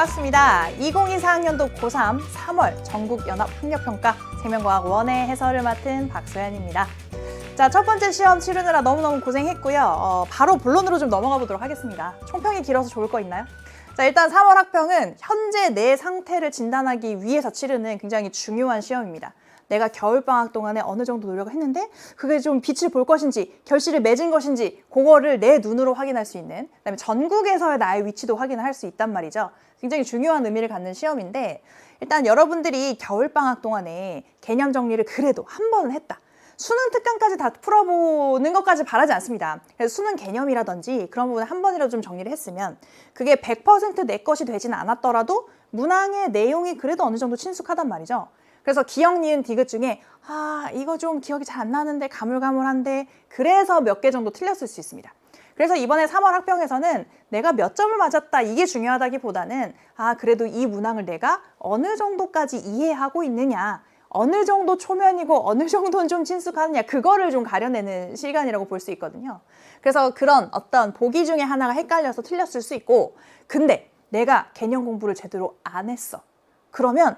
반갑습니다. 2024학년도 고3 3월 전국연합학력평가 생명과학 1의 해설을 맡은 박소연입니다. 자, 첫 번째 시험 치르느라 너무너무 고생했고요. 바로 본론으로 좀 넘어가 보도록 하겠습니다. 총평이 길어서 좋을 거 있나요? 자, 일단 3월 학평은 현재 내 상태를 진단하기 위해서 치르는 굉장히 중요한 시험입니다. 내가 겨울방학 동안에 어느 정도 노력을 했는데 그게 좀 빛을 볼 것인지 결실을 맺은 것인지 그거를 내 눈으로 확인할 수 있는, 그다음에 전국에서의 나의 위치도 확인을 할 수 있단 말이죠. 굉장히 중요한 의미를 갖는 시험인데, 일단 여러분들이 겨울방학 동안에 개념 정리를 그래도 한 번은 했다. 수능 특강까지 다 풀어보는 것까지 바라지 않습니다. 그래서 수능 개념이라든지 그런 부분 한 번이라도 좀 정리를 했으면 그게 100% 내 것이 되지는 않았더라도 문항의 내용이 그래도 어느 정도 친숙하단 말이죠. 그래서 기억, 니은, 디귿 중에 이거 좀 기억이 잘 안 나는데 가물가물한데 그래서 몇 개 정도 틀렸을 수 있습니다. 그래서 이번에 3월 학평에서는 내가 몇 점을 맞았다 이게 중요하다기보다는 그래도 이 문항을 내가 어느 정도까지 이해하고 있느냐, 어느 정도 초면이고 어느 정도는 좀 친숙하느냐, 그거를 좀 가려내는 시간이라고 볼 수 있거든요. 그래서 그런 어떤 보기 중에 하나가 헷갈려서 틀렸을 수 있고, 근데 내가 개념 공부를 제대로 안 했어. 그러면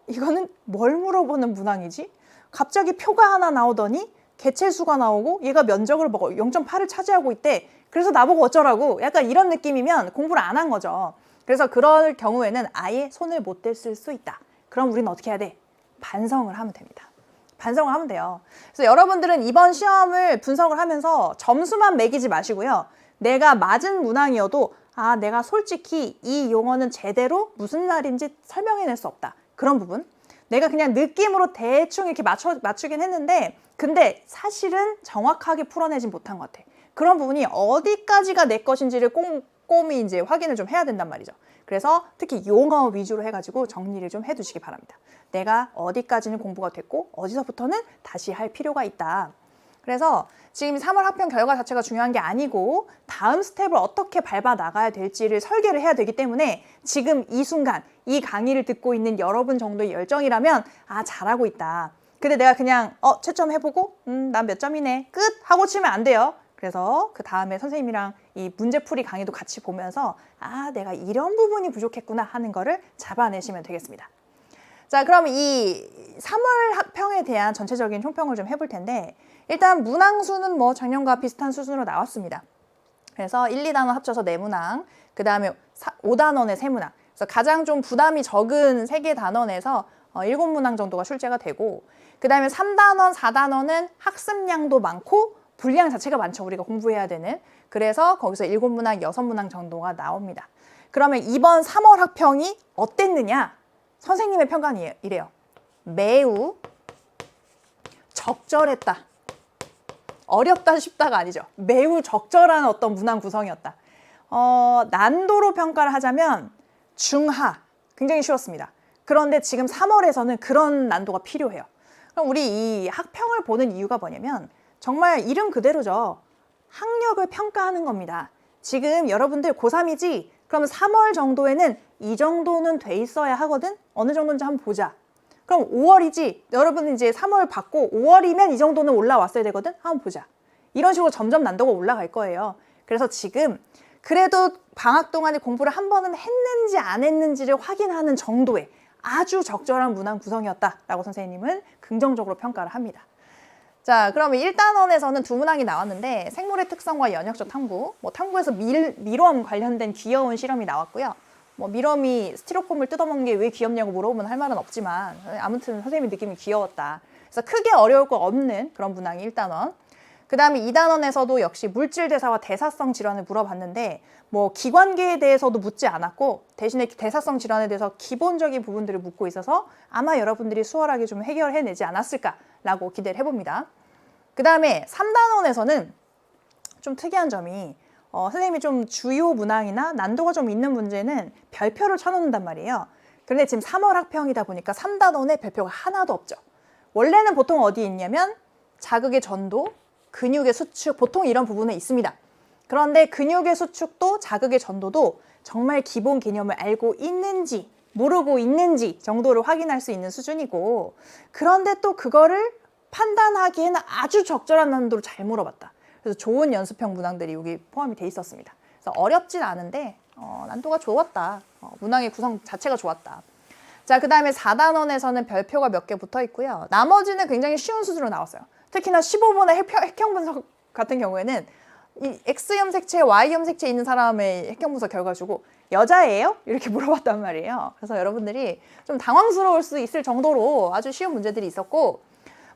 이거는 뭘 물어보는 문항이지? 갑자기 표가 하나 나오더니 개체수가 나오고 얘가 면적을 0.8을 차지하고 있대. 그래서 나보고 어쩌라고? 약간 이런 느낌이면 공부를 안 한 거죠. 그래서 그럴 경우에는 아예 손을 못 댔을 수 있다. 그럼 우리는 어떻게 해야 돼? 반성을 하면 됩니다. 반성을 하면 돼요. 그래서 여러분들은 이번 시험을 분석을 하면서 점수만 매기지 마시고요. 내가 맞은 문항이어도 내가 솔직히 이 용어는 제대로 무슨 말인지 설명해낼 수 없다. 그런 부분. 내가 그냥 느낌으로 대충 이렇게 맞추긴 했는데 근데 사실은 정확하게 풀어내진 못한 것 같아. 그런 부분이 어디까지가 내 것인지를 꼼꼼히 이제 확인을 좀 해야 된단 말이죠. 그래서 특히 용어 위주로 해가지고 정리를 좀 해두시기 바랍니다. 내가 어디까지는 공부가 됐고 어디서부터는 다시 할 필요가 있다. 그래서 지금 3월 학평 결과 자체가 중요한 게 아니고 다음 스텝을 어떻게 밟아 나가야 될지를 설계를 해야 되기 때문에 지금 이 순간 이 강의를 듣고 있는 여러분 정도의 열정이라면 잘하고 있다. 근데 내가 그냥 채점 해보고 난 몇 점이네 끝 하고 치면 안 돼요. 그래서 그 다음에 선생님이랑 이 문제풀이 강의도 같이 보면서 내가 이런 부분이 부족했구나 하는 거를 잡아내시면 되겠습니다. 자, 그럼 이 3월 학평에 대한 전체적인 총평을 좀 해볼 텐데, 일단 문항수는 뭐 작년과 비슷한 수준으로 나왔습니다. 그래서 1, 2단원 합쳐서 4문항, 그 다음에 5단원에 3문항. 그래서 가장 좀 부담이 적은 3개 단원에서 7문항 정도가 출제가 되고, 그 다음에 3단원, 4단원은 학습량도 많고 분량 자체가 많죠. 우리가 공부해야 되는. 그래서 거기서 7문항, 6문항 정도가 나옵니다. 그러면 이번 3월 학평이 어땠느냐? 선생님의 평가는 이래요. 매우 적절했다. 어렵다 쉽다가 아니죠. 매우 적절한 어떤 문항 구성이었다. 난도로 평가를 하자면 중하, 굉장히 쉬웠습니다. 그런데 지금 3월에서는 그런 난도가 필요해요. 그럼 우리 이 학평을 보는 이유가 뭐냐면 정말 이름 그대로죠. 학력을 평가하는 겁니다. 지금 여러분들 고3이지? 그럼 3월 정도에는 이 정도는 돼 있어야 하거든? 어느 정도인지 한번 보자. 그럼 5월이지? 여러분은 이제 3월 받고 5월이면 이 정도는 올라왔어야 되거든? 한번 보자. 이런 식으로 점점 난도가 올라갈 거예요. 그래서 지금 그래도 방학 동안에 공부를 한 번은 했는지 안 했는지를 확인하는 정도의 아주 적절한 문항 구성이었다라고 선생님은 긍정적으로 평가를 합니다. 자, 그러면 1단원에서는 2문항이 나왔는데 생물의 특성과 연역적 탐구, 탐구에서 밀웜 관련된 귀여운 실험이 나왔고요. 밀웜이 스티로폼을 뜯어먹는 게 왜 귀엽냐고 물어보면 할 말은 없지만 아무튼 선생님이 느낌이 귀여웠다. 그래서 크게 어려울 거 없는 그런 문항이 1단원. 그 다음에 2단원에서도 역시 물질 대사와 대사성 질환을 물어봤는데 기관계에 대해서도 묻지 않았고 대신에 대사성 질환에 대해서 기본적인 부분들을 묻고 있어서 아마 여러분들이 수월하게 좀 해결해내지 않았을까라고 기대를 해봅니다. 그 다음에 3단원에서는 좀 특이한 점이 선생님이 좀 주요 문항이나 난도가 좀 있는 문제는 별표를 쳐놓는단 말이에요. 그런데 지금 3월 학평이다 보니까 3단원에 별표가 하나도 없죠. 원래는 보통 어디에 있냐면 자극의 전도, 근육의 수축, 보통 이런 부분에 있습니다. 그런데 근육의 수축도 자극의 전도도 정말 기본 개념을 알고 있는지 모르고 있는지 정도를 확인할 수 있는 수준이고, 그런데 또 그거를 판단하기에는 아주 적절한 난도로 잘 물어봤다. 그래서 좋은 연습형 문항들이 여기 포함이 돼 있었습니다. 그래서 어렵진 않은데 난도가 좋았다. 문항의 구성 자체가 좋았다. 자, 그 다음에 4단원에서는 별표가 몇 개 붙어 있고요. 나머지는 굉장히 쉬운 수준으로 나왔어요. 특히나 15번의 핵형 분석 같은 경우에는 이 X염 색채, Y염 색채 있는 사람의 핵형 분석 결과 주고 여자예요? 이렇게 물어봤단 말이에요. 그래서 여러분들이 좀 당황스러울 수 있을 정도로 아주 쉬운 문제들이 있었고,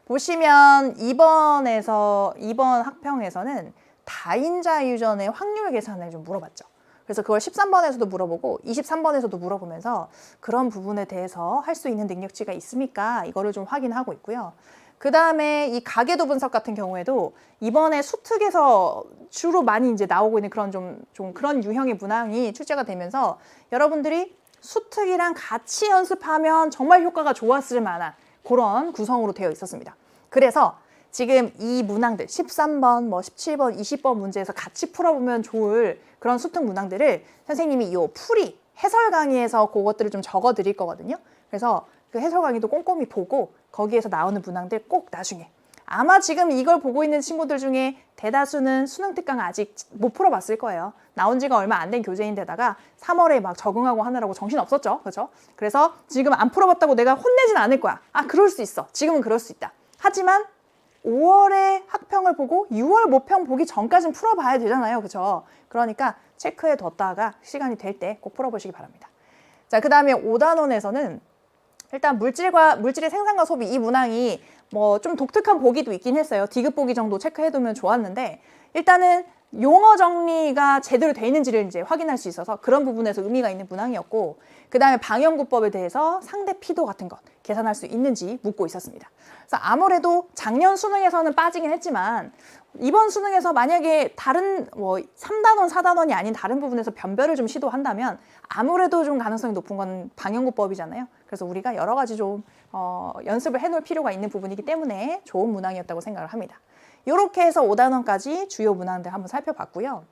보시면 2번 학평에서는 다인자 유전의 확률 계산을 좀 물어봤죠. 그래서 그걸 13번에서도 물어보고 23번에서도 물어보면서 그런 부분에 대해서 할 수 있는 능력치가 있습니까? 이거를 좀 확인하고 있고요. 그 다음에 이 가계도 분석 같은 경우에도 이번에 수특에서 주로 많이 이제 나오고 있는 그런 좀 그런 유형의 문항이 출제가 되면서 여러분들이 수특이랑 같이 연습하면 정말 효과가 좋았을 만한 그런 구성으로 되어 있었습니다. 그래서 지금 이 문항들 13번, 17번, 20번 문제에서 같이 풀어보면 좋을 그런 수특 문항들을 선생님이 이 풀이 해설 강의에서 그것들을 좀 적어 드릴 거거든요. 그래서 그 해설 강의도 꼼꼼히 보고 거기에서 나오는 문항들 꼭 나중에, 아마 지금 이걸 보고 있는 친구들 중에 대다수는 수능 특강 아직 못 풀어봤을 거예요. 나온 지가 얼마 안 된 교재인데다가 3월에 막 적응하고 하느라고 정신 없었죠. 그렇죠? 그래서 지금 안 풀어봤다고 내가 혼내진 않을 거야. 그럴 수 있어. 지금은 그럴 수 있다. 하지만 5월에 학평을 보고 6월 모평 보기 전까지는 풀어봐야 되잖아요. 그렇죠? 그러니까 체크해 뒀다가 시간이 될 때 꼭 풀어보시기 바랍니다. 자, 그 다음에 5단원에서는 일단 물질의 생산과 소비, 이 문항이 뭐 좀 독특한 보기도 있긴 했어요. 디귿 보기 정도 체크해두면 좋았는데, 일단은 용어 정리가 제대로 돼 있는지를 이제 확인할 수 있어서 그런 부분에서 의미가 있는 문항이었고, 그 다음에 방영구법에 대해서 상대 피도 같은 것 계산할 수 있는지 묻고 있었습니다. 그래서 아무래도 작년 수능에서는 빠지긴 했지만 이번 수능에서 만약에 다른 3단원, 4단원이 아닌 다른 부분에서 변별을 좀 시도한다면 아무래도 좀 가능성이 높은 건 방영구법이잖아요. 그래서 우리가 여러 가지 좀 연습을 해놓을 필요가 있는 부분이기 때문에 좋은 문항이었다고 생각을 합니다. 이렇게 해서 5단원까지 주요 문항들 한번 살펴봤고요.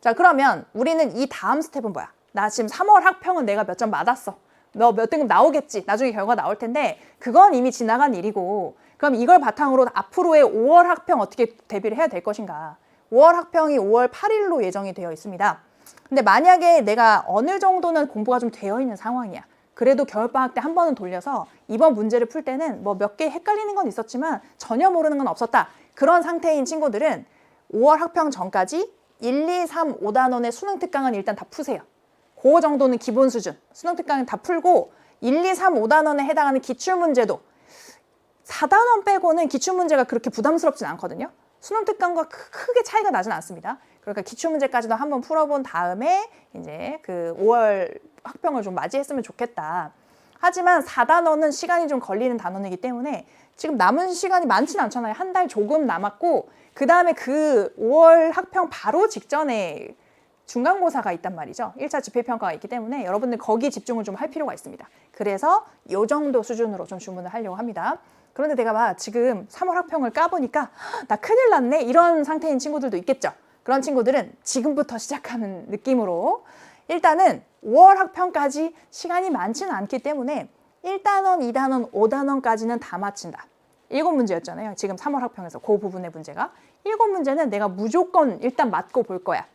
자, 그러면 우리는 이 다음 스텝은 뭐야? 나 지금 3월 학평은 내가 몇 점 맞았어. 너 몇 등급 나오겠지. 나중에 결과 나올 텐데 그건 이미 지나간 일이고, 그럼 이걸 바탕으로 앞으로의 5월 학평 어떻게 대비를 해야 될 것인가. 5월 학평이 5월 8일로 예정이 되어 있습니다. 근데 만약에 내가 어느 정도는 공부가 좀 되어 있는 상황이야. 그래도 겨울방학 때 한 번은 돌려서 이번 문제를 풀 때는 뭐 몇 개 헷갈리는 건 있었지만 전혀 모르는 건 없었다. 그런 상태인 친구들은 5월 학평 전까지 1, 2, 3, 5단원의 수능 특강은 일단 다 푸세요. 그 정도는 기본 수준. 수능 특강은 다 풀고 1, 2, 3, 5단원에 해당하는 기출문제도 4단원 빼고는 기출문제가 그렇게 부담스럽진 않거든요. 수능 특강과 크게 차이가 나진 않습니다. 그러니까 기출문제까지도 한번 풀어본 다음에 이제 그 5월 학평을 좀 맞이했으면 좋겠다. 하지만 4단원은 시간이 좀 걸리는 단원이기 때문에 지금 남은 시간이 많지는 않잖아요. 한 달 조금 남았고, 그 다음에 그 5월 학평 바로 직전에 중간고사가 있단 말이죠. 1차 집필평가가 있기 때문에 여러분들 거기 집중을 좀 할 필요가 있습니다. 그래서 이 정도 수준으로 좀 주문을 하려고 합니다. 그런데 내가 막 지금 3월 학평을 까보니까 나 큰일 났네, 이런 상태인 친구들도 있겠죠. 그런 친구들은 지금부터 시작하는 느낌으로 일단은 5월 학평까지 시간이 많지는 않기 때문에 1단원, 2단원, 5단원까지는 다 마친다. 7문제였잖아요. 지금 3월 학평에서 그 부분의 문제가. 7문제는 내가 무조건 일단 맞고 볼 거야.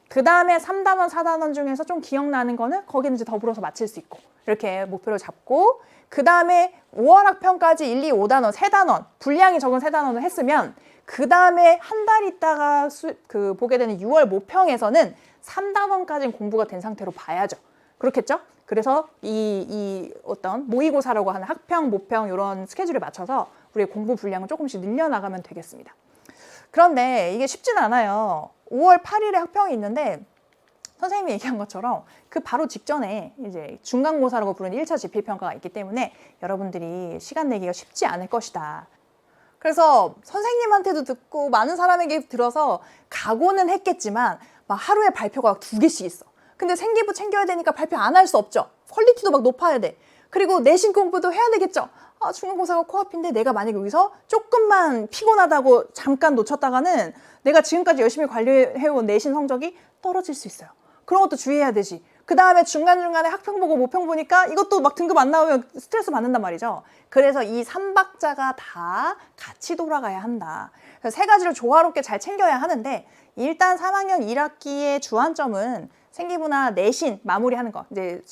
그 다음에 3단원, 4단원 중에서 좀 기억나는 거는 거기는 이제 더불어서 맞힐 수 있고, 이렇게 목표를 잡고, 그 다음에 5월 학평까지 1, 2, 5단원, 3단원, 분량이 적은 3단원을 했으면 그 다음에 한 달 있다가 보게 되는 6월 모평에서는 3단원까지는 공부가 된 상태로 봐야죠. 그렇겠죠? 그래서 이 어떤 모의고사라고 하는 학평, 모평 이런 스케줄에 맞춰서 우리의 공부 분량을 조금씩 늘려나가면 되겠습니다. 그런데 이게 쉽진 않아요. 5월 8일에 학평이 있는데 선생님이 얘기한 것처럼 그 바로 직전에 이제 중간고사라고 부르는 1차 집필평가가 있기 때문에 여러분들이 시간 내기가 쉽지 않을 것이다. 그래서 선생님한테도 듣고 많은 사람에게 들어서 각오는 했겠지만 막 하루에 발표가 2개씩 있어. 근데 생기부 챙겨야 되니까 발표 안 할 수 없죠. 퀄리티도 막 높아야 돼. 그리고 내신 공부도 해야 되겠죠. 중간고사가 코앞인데 내가 만약에 여기서 조금만 피곤하다고 잠깐 놓쳤다가는 내가 지금까지 열심히 관리해온 내신 성적이 떨어질 수 있어요. 그런 것도 주의해야 되지. 그 다음에 중간중간에 학평 보고 모평 보니까 이것도 막 등급 안 나오면 스트레스 받는단 말이죠. 그래서 이 3박자가 다 같이 돌아가야 한다. 그래서 3가지를 조화롭게 잘 챙겨야 하는데, 일단 3학년 1학기의 주안점은 생기부나 내신 마무리하는 거, 이제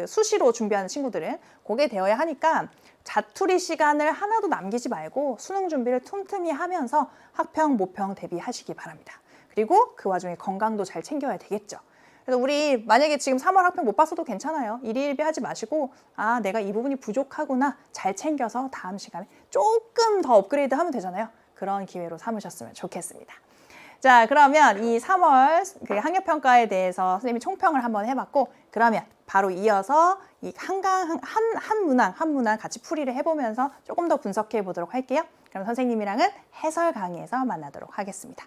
수시로 준비하는 친구들은 그게 되어야 하니까 자투리 시간을 하나도 남기지 말고 수능 준비를 틈틈이 하면서 학평, 모평 대비하시기 바랍니다. 그리고 그 와중에 건강도 잘 챙겨야 되겠죠. 그래서 우리 만약에 지금 3월 학평 못 봤어도 괜찮아요. 일희일비 하지 마시고 아, 내가 이 부분이 부족하구나. 잘 챙겨서 다음 시간에 조금 더 업그레이드 하면 되잖아요. 그런 기회로 삼으셨으면 좋겠습니다. 자, 그러면 이 3월 학력평가에 대해서 선생님이 총평을 한번 해봤고, 그러면 바로 이어서 이 한 문항 같이 풀이를 해보면서 조금 더 분석해 보도록 할게요. 그럼 선생님이랑은 해설 강의에서 만나도록 하겠습니다.